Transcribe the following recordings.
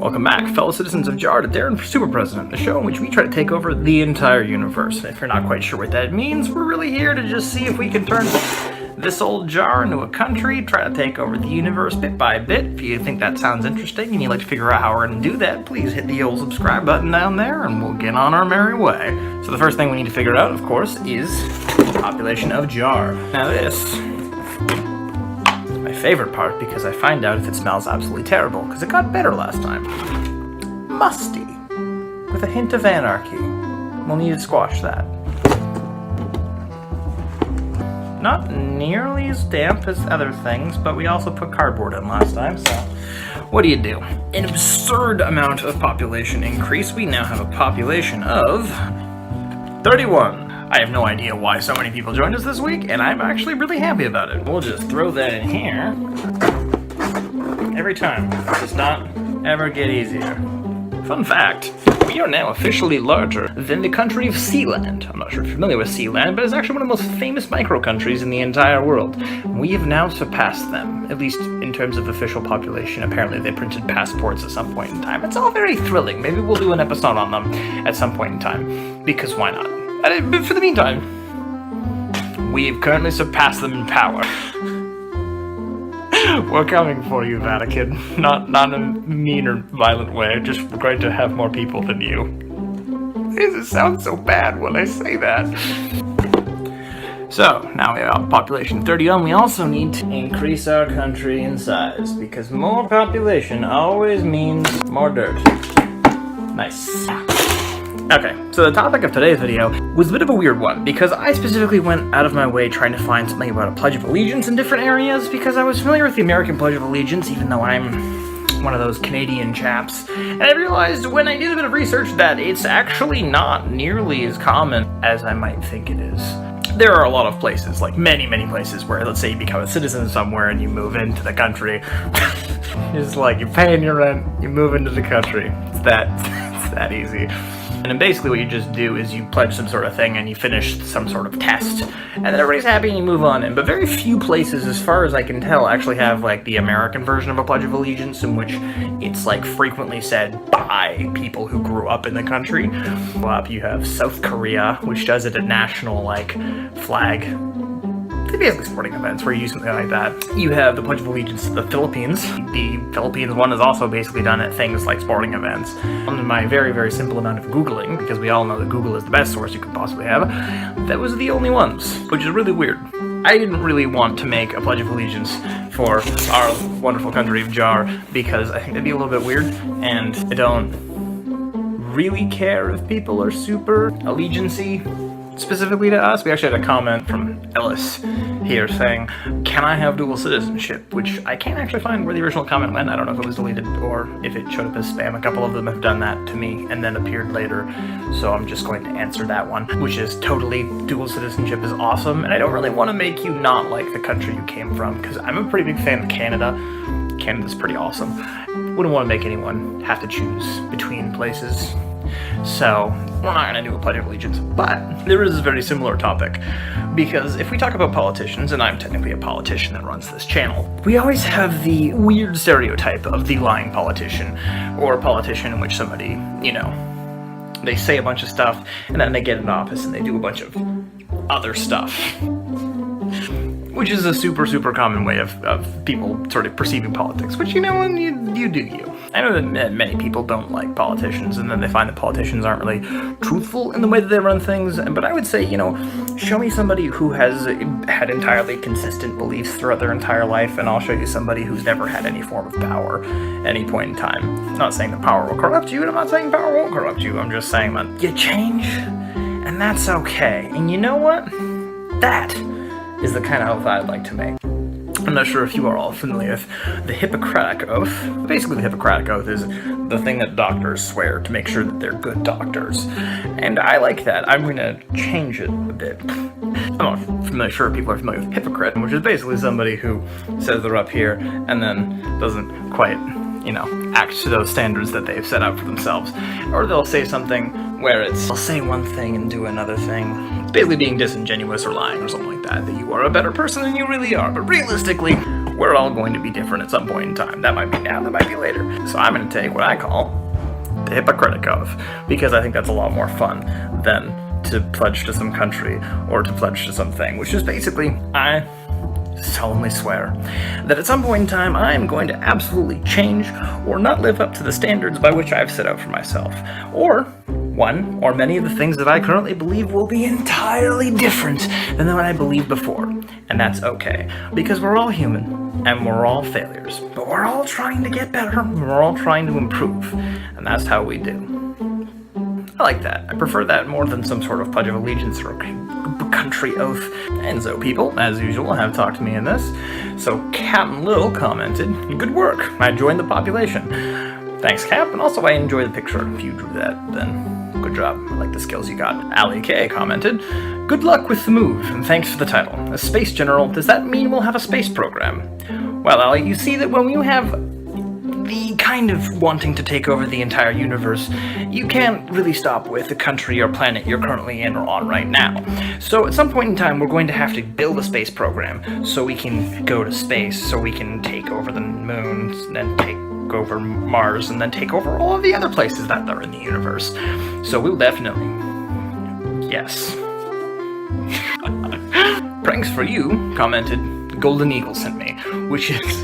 Welcome back, fellow citizens of Jar, to Deron for Super President, the show in which we try to take over the entire universe. And if you're not quite sure what that means, we're really here to just see if we can turn this old jar into a country, try to take over the universe bit by bit. If you think that sounds interesting and you'd like to figure out how we're going to do that, please hit the old subscribe button down there and we'll get on our merry way. So the first thing we need to figure out, of course, is the population of Jar. Now this is my favorite part because I find out if it smells absolutely terrible, because it got better last time. Musty, with a hint of anarchy. We'll need to squash that. Not nearly as damp as other things, but we also put cardboard in last time, so what do you do? An absurd amount of population increase. We now have a population of 31. I have no idea why so many people joined us this week, and I'm actually really happy about it. We'll just throw that in here every time. It does not ever get easier. Fun fact, we are now officially larger than the country of Sealand. I'm not sure if you're familiar with Sealand, but it's actually one of the most famous micro-countries in the entire world. We have now surpassed them, at least in terms of official population. Apparently they printed passports at some point in time. It's all very thrilling. Maybe we'll do an episode on them at some point in time, because why not? But for the meantime, we've currently surpassed them in power. We're coming for you, Vatican. Not in a mean or violent way, just we're going to have more people than you. Why does it sound so bad when I say that? So, now we have population 31. We also need to increase our country in size, because more population always means more dirt. Nice. Okay, so the topic of today's video was a bit of a weird one, because I specifically went out of my way trying to find something about a Pledge of Allegiance in different areas, because I was familiar with the American Pledge of Allegiance, even though I'm one of those Canadian chaps, and I realized when I did a bit of research that it's actually not nearly as common as I might think it is. There are a lot of places, like many places, where let's say you become a citizen somewhere and you move into the country. It's like you're paying your rent, you move into the country. It's that easy. And then basically what you just do is you pledge some sort of thing and you finish some sort of test, and then everybody's happy and you move on in. But very few places, as far as I can tell, actually have like the American version of a Pledge of Allegiance, in which it's like frequently said by people who grew up in the country. You have South Korea, which does it at national like flag. Basically sporting events where you use something like that. You have the Pledge of Allegiance to the Philippines. The Philippines one is also basically done at things like sporting events. On my very simple amount of Googling, because we all know that Google is the best source you could possibly have, that was the only ones, which is really weird. I didn't really want to make a Pledge of Allegiance for our wonderful country of Jar, because I think that'd be a little bit weird, and I don't really care if people are super allegiance-y specifically to us. We actually had a comment from Ellis here saying, can I have dual citizenship? Which I can't actually find where the original comment went. I don't know if it was deleted or if it showed up as spam. A couple of them have done that to me and then appeared later. So I'm just going to answer that one, which is totally dual citizenship is awesome. And I don't really want to make you not like the country you came from, because I'm a pretty big fan of Canada. Canada's pretty awesome. Wouldn't want to make anyone have to choose between places. So, we're not going to do a Pledge of Allegiance, but there is a very similar topic, because if we talk about politicians, and I'm technically a politician that runs this channel, we always have the weird stereotype of the lying politician, or a politician in which somebody, you know, they say a bunch of stuff, and then they get in office and they do a bunch of other stuff. Which is a super common way of people sort of perceiving politics, which, you know, you do you. I know that many people don't like politicians, and then they find that politicians aren't really truthful in the way that they run things, but I would say, you know, show me somebody who has had entirely consistent beliefs throughout their entire life, and I'll show you somebody who's never had any form of power at any point in time. I'm not saying that power will corrupt you, and I'm not saying power won't corrupt you. I'm just saying that you change, and that's okay. And you know what? That is the kind of oath I'd like to make. I'm not sure if you are all familiar with the Hippocratic Oath. Basically, the Hippocratic Oath is the thing that doctors swear to make sure that they're good doctors. And I like that. I'm going to change it a bit. I'm not sure if people are familiar with hypocrite, which is basically somebody who says they're up here and then doesn't quite, you know, act to those standards that they've set out for themselves. Or they'll say something where they'll say one thing and do another thing. Basically being disingenuous or lying or something like that you are a better person than you really are. But realistically, we're all going to be different at some point in time. That might be now, that might be later. So I'm going to take what I call the hypocritic of, because I think that's a lot more fun than to pledge to some country or to pledge to something, which is basically, I solemnly swear that at some point in time I'm going to absolutely change or not live up to the standards by which I've set out for myself. Or one or many of the things that I currently believe will be entirely different than what I believed before. And that's okay, because we're all human and we're all failures, but we're all trying to get better, we're all trying to improve, and that's how we do. I like that. I prefer that more than some sort of Pledge of Allegiance or country oath. And so people, as usual, have talked to me in this. So Captain Little commented, "Good work. I joined the population." Thanks, Cap, and also I enjoy the picture. If you drew that, then good job. I like the skills you got. Ali K commented, "Good luck with the move, and thanks for the title. As Space General, does that mean we'll have a space program?" Well, Ali, you see that when you have the kind of wanting to take over the entire universe, you can't really stop with the country or planet you're currently in or on right now. So at some point in time, we're going to have to build a space program so we can go to space, so we can take over the moons, and then take over Mars, and then take over all of the other places that are in the universe. So we'll definitely... Yes. Pranks for you, commented Golden Eagle sent me, which is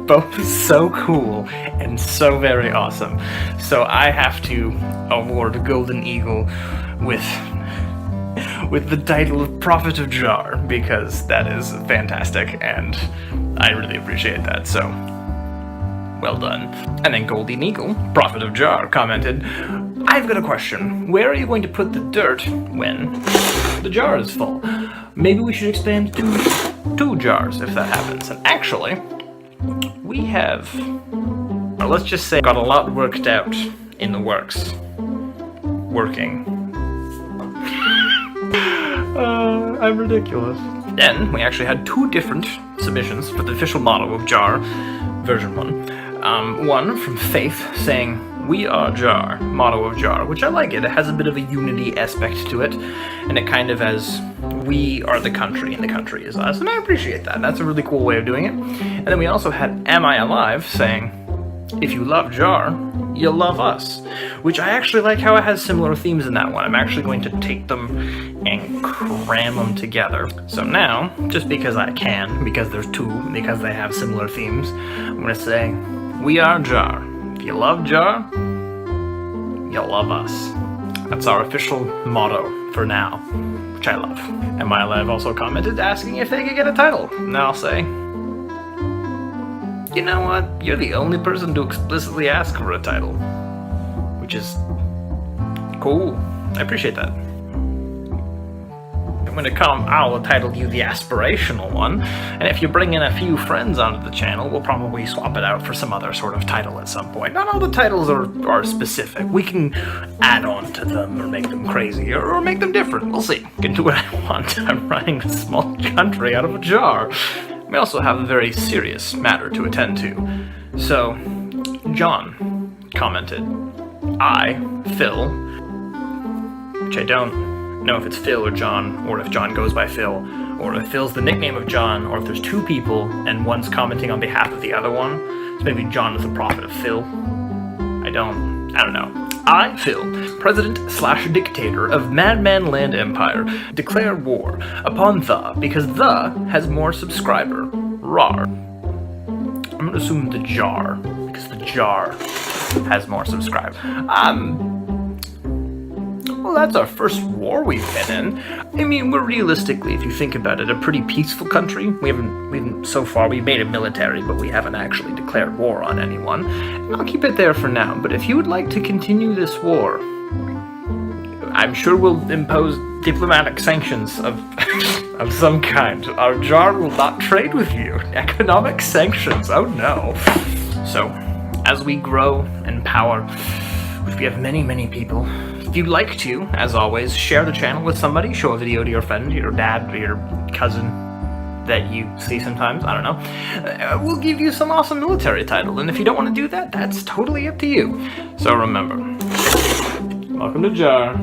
both so cool and so very awesome. So I have to award Golden Eagle with the title of Prophet of Jar, because that is fantastic and I really appreciate that, so well done. And then Golden Eagle, Prophet of Jar, commented, "I've got a question. Where are you going to put the dirt when the jar is full? Maybe we should expand to 2 jars if that happens." And actually, we have, or let's just say, got a lot worked out in the works. Working. I'm ridiculous. Then, we actually had 2 different submissions for the official motto of Jar, version 1. One from Faith saying, "We are Jar," motto of Jar, which I like it. It has a bit of a unity aspect to it, and it kind of has, we are the country and the country is us, and I appreciate that. That's a really cool way of doing it. And then we also had Am I Alive saying, "If you love Jar, you'll love us," which I actually like how it has similar themes in that one. I'm actually going to take them and cram them together. So now, just because I can, because there's 2, because they have similar themes, I'm going to say, "We are Jar. If you love Jar, you'll love us." That's our official motto for now, which I love. And My Alive also commented asking if they could get a title. And I'll say, you know what? You're the only person to explicitly ask for a title, which is cool. I appreciate that. When it comes, I'll title you the aspirational one, and if you bring in a few friends onto the channel, we'll probably swap it out for some other sort of title at some point. Not all the titles are specific. We can add on to them or make them crazy or make them different. We'll see. I can do what I want. I'm running a small country out of a jar. We also have a very serious matter to attend to. So, John commented, "I, Phil," which I don't know if it's Phil or John, or if John goes by Phil, or if Phil's the nickname of John, or if there's 2 people and one's commenting on behalf of the other one. So maybe John is the prophet of Phil. I don't know. "I, Phil, President/Dictator of Madman Land Empire, declare war upon the, because the has more subscriber, rar." I'm gonna assume the jar, because the jar has more subscribers. Well, that's our first war we've been in. I mean, we're realistically, if you think about it, a pretty peaceful country. We haven't so far, we've made it military, but we haven't actually declared war on anyone. And I'll keep it there for now, but if you would like to continue this war, I'm sure we'll impose diplomatic sanctions of of some kind. Our jar will not trade with you. Economic sanctions, oh no. So, as we grow in power, which we have many, many people, if you'd like to, as always, share the channel with somebody, show a video to your friend, your dad, or your cousin that you see sometimes, I don't know. We'll give you some awesome military title, and if you don't want to do that, that's totally up to you. So remember, welcome to Jar.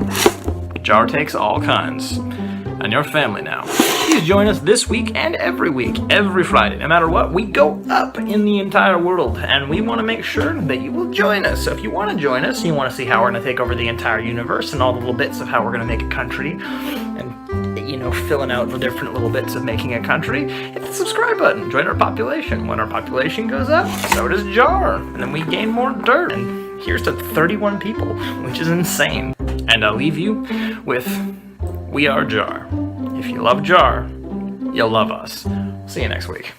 Jar takes all kinds, and your family now. Please join us this week and every week, every Friday. No matter what, we go up in the entire world, and we want to make sure that you will join us. So if you want to join us, you want to see how we're going to take over the entire universe and all the little bits of how we're going to make a country, and, you know, filling out the different little bits of making a country, hit the subscribe button. Join our population. When our population goes up, so does Jar. And then we gain more dirt. And here's to 31 people, which is insane. And I'll leave you with We Are Jar. If you love Jar, you'll love us. See you next week.